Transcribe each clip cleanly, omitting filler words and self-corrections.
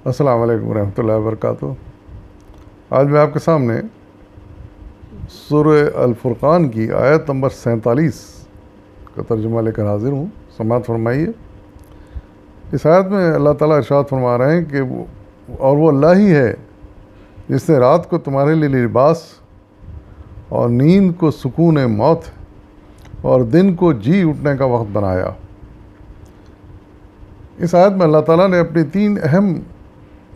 السلام علیکم ورحمۃ اللہ وبرکاتہ۔ آج میں آپ کے سامنے سورہ الفرقان کی آیت نمبر 47 کا ترجمہ لے کر حاضر ہوں۔ سماعت فرمائیے۔ اس آیت میں اللہ تعالیٰ ارشاد فرما رہے ہیں کہ وہ اللہ ہی ہے جس نے رات کو تمہارے لیے لباس اور نیند کو سکون موت اور دن کو جی اٹھنے کا وقت بنایا۔ اس آیت میں اللہ تعالیٰ نے اپنی 3 اہم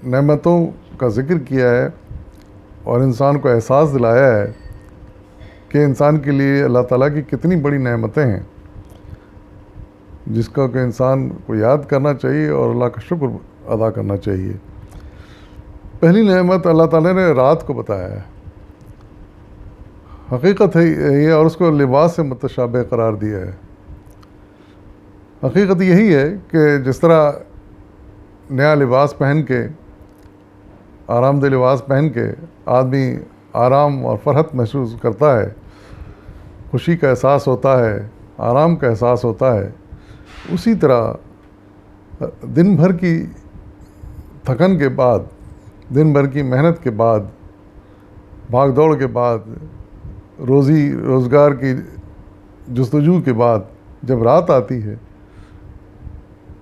نعمتوں کا ذکر کیا ہے اور انسان کو احساس دلایا ہے کہ انسان کے لیے اللہ تعالیٰ کی کتنی بڑی نعمتیں ہیں، جس کا کہ انسان کو یاد کرنا چاہیے اور اللہ کا شکر ادا کرنا چاہیے۔ پہلی نعمت اللہ تعالیٰ نے رات کو بتایا ہے، حقیقت ہے یہ، اور اس کو لباس سے متشابہ قرار دیا ہے۔ حقیقت یہی ہے کہ جس طرح نیا لباس پہن کے، آرام دہ لباس پہن کے آدمی آرام اور فرحت محسوس کرتا ہے، خوشی کا احساس ہوتا ہے، آرام کا احساس ہوتا ہے، اسی طرح دن بھر کی تھکن کے بعد، دن بھر کی محنت کے بعد، بھاگ دوڑ کے بعد، روزی روزگار کی جستجو کے بعد جب رات آتی ہے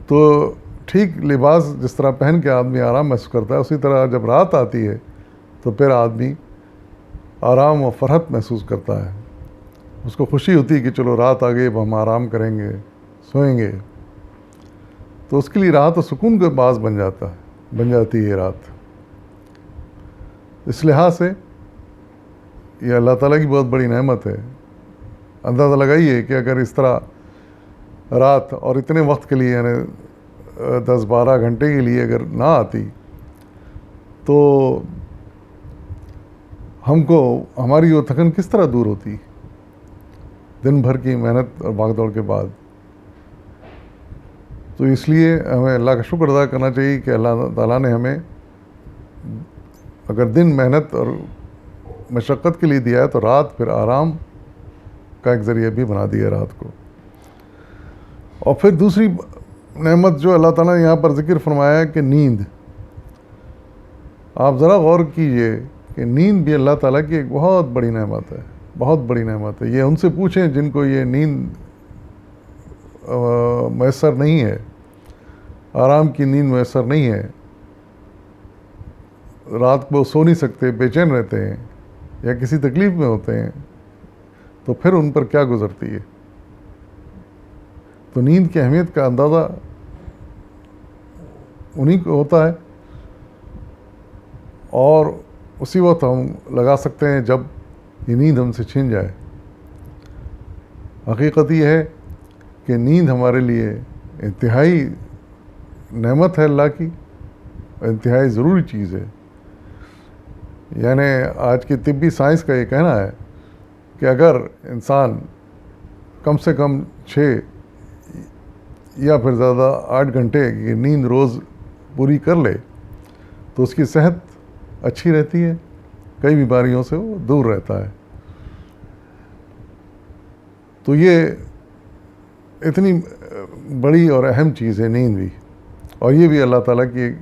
تو ٹھیک لباس جس طرح پہن کے آدمی آرام محسوس کرتا ہے، اسی طرح جب رات آتی ہے تو پھر آدمی آرام و فرحت محسوس کرتا ہے۔ اس کو خوشی ہوتی ہے کہ چلو رات آ گئی، اب ہم آرام کریں گے، سوئیں گے، تو اس کے لیے راحت و سکون کا باعث بن جاتی ہے رات۔ اس لحاظ سے یہ اللہ تعالیٰ کی بہت بڑی نعمت ہے۔ اندازہ لگائیے کہ اگر اس طرح رات اور اتنے وقت کے لیے، یعنی 10-12 گھنٹے کے لیے اگر نہ آتی تو ہم کو ہماری وہ تھکن کس طرح دور ہوتی دن بھر کی محنت اور بھاگ دوڑ کے بعد۔ تو اس لیے ہمیں اللہ کا شکر ادا کرنا چاہیے کہ اللہ تعالیٰ نے ہمیں اگر دن محنت اور مشقت کے لیے دیا ہے تو رات پھر آرام کا ایک ذریعہ بھی بنا دیا رات کو۔ اور پھر دوسری نعمت جو اللہ تعالیٰ نے یہاں پر ذکر فرمایا ہے کہ نیند۔ آپ ذرا غور کیجئے کہ نیند بھی اللہ تعالیٰ کی ایک بہت بڑی نعمت ہے، بہت بڑی نعمت ہے۔ یہ ان سے پوچھیں جن کو یہ نیند میسر نہیں ہے، آرام کی نیند میسر نہیں ہے، رات کو سو نہیں سکتے، بے چین رہتے ہیں یا کسی تکلیف میں ہوتے ہیں، تو پھر ان پر کیا گزرتی ہے۔ تو نیند کی اہمیت کا اندازہ انہی کو ہوتا ہے، اور اسی وقت ہم لگا سکتے ہیں جب یہ نیند ہم سے چھن جائے۔ حقیقت یہ ہے کہ نیند ہمارے لیے انتہائی نعمت ہے اللہ کی، انتہائی ضروری چیز ہے۔ یعنی آج کی طبی سائنس کا یہ کہنا ہے کہ اگر انسان کم سے کم 6 یا پھر زیادہ 8 گھنٹے کی نیند روز پوری کر لے تو اس کی صحت اچھی رہتی ہے، کئی بیماریوں سے وہ دور رہتا ہے۔ تو یہ اتنی بڑی اور اہم چیز ہے نیند بھی، اور یہ بھی اللہ تعالیٰ کی ایک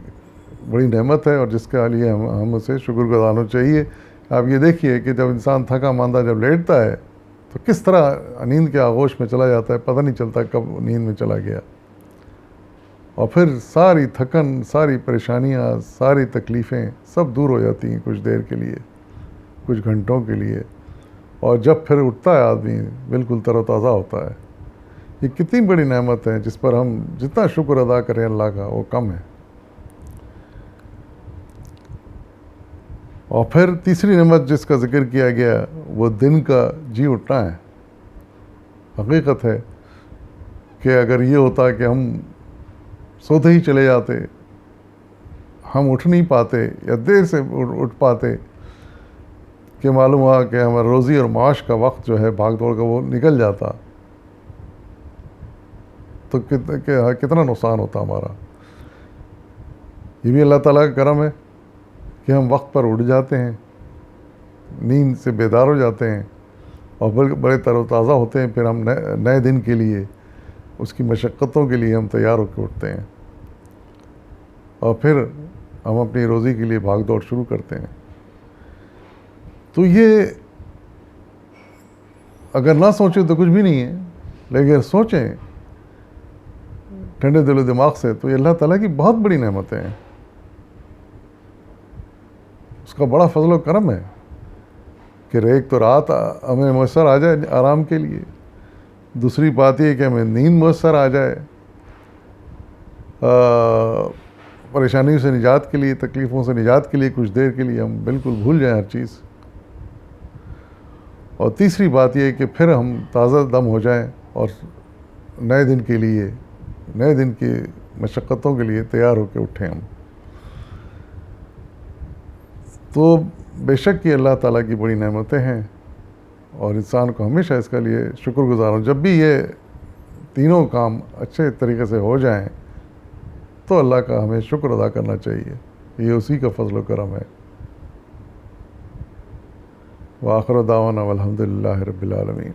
بڑی نعمت ہے، اور جس کے لیے ہم اسے شکر گزار ہونا چاہیے۔ آپ یہ دیکھیے کہ جب انسان تھکا ماندہ جب لیٹتا ہے تو کس طرح نیند کے آغوش میں چلا جاتا ہے، پتہ نہیں چلتا کب نیند میں چلا گیا، اور پھر ساری تھکن، ساری پریشانیاں، ساری تکلیفیں سب دور ہو جاتی ہیں کچھ دیر کے لیے، کچھ گھنٹوں کے لیے، اور جب پھر اٹھتا ہے آدمی بالکل تر و تازہ ہوتا ہے۔ یہ کتنی بڑی نعمت ہے جس پر ہم جتنا شکر ادا کریں اللہ کا وہ کم ہے۔ اور پھر تیسری نعمت جس کا ذکر کیا گیا وہ دن کا جی اٹھنا ہے۔ حقیقت ہے کہ اگر یہ ہوتا کہ ہم سوتے ہی چلے جاتے، ہم اٹھ نہیں پاتے یا دیر سے اٹھ پاتے، کہ معلوم ہوا کہ ہمارا روزی اور معاش کا وقت جو ہے بھاگ دوڑ کا وہ نکل جاتا، تو کتنا نقصان ہوتا ہمارا۔ یہ بھی اللہ تعالیٰ کا کرم ہے کہ ہم وقت پر اٹھ جاتے ہیں، نیند سے بیدار ہو جاتے ہیں، اور بڑے تر و تازہ ہوتے ہیں۔ پھر ہم نئے دن کے لیے، اس کی مشقتوں کے لیے ہم تیار ہو کے اٹھتے ہیں، اور پھر ہم اپنی روزی کے لیے بھاگ دوڑ شروع کرتے ہیں. تو یہ اگر نہ سوچیں تو کچھ بھی نہیں ہے، لیکن اگر سوچیں ٹھنڈے دل و دماغ سے تو یہ اللہ تعالیٰ کی بہت بڑی نعمتیں ہیں، اس کا بڑا فضل و کرم ہے کہ ایک تو رات ہمیں میسر آ جائے آرام کے لیے، دوسری بات یہ کہ ہمیں نیند میسر آ جائے، پریشانیوں سے نجات کے لیے، تکلیفوں سے نجات کے لیے کچھ دیر کے لیے ہم بالکل بھول جائیں ہر چیز. اور تیسری بات یہ کہ پھر ہم تازہ دم ہو جائیں اور نئے دن کے لیے، نئے دن کی مشقتوں کے لیے تیار ہو کے اٹھیں ہم. تو بے شک یہ اللہ تعالیٰ کی بڑی نعمتیں ہیں، اور انسان کو ہمیشہ اس کے لیے شکر گزار ہوں. جب بھی یہ تینوں کام اچھے طریقے سے ہو جائیں تو اللہ کا ہمیں شکر ادا کرنا چاہیے، یہ اسی کا فضل و کرم ہے. وآخر دعوانا والحمد للہ رب العالمین.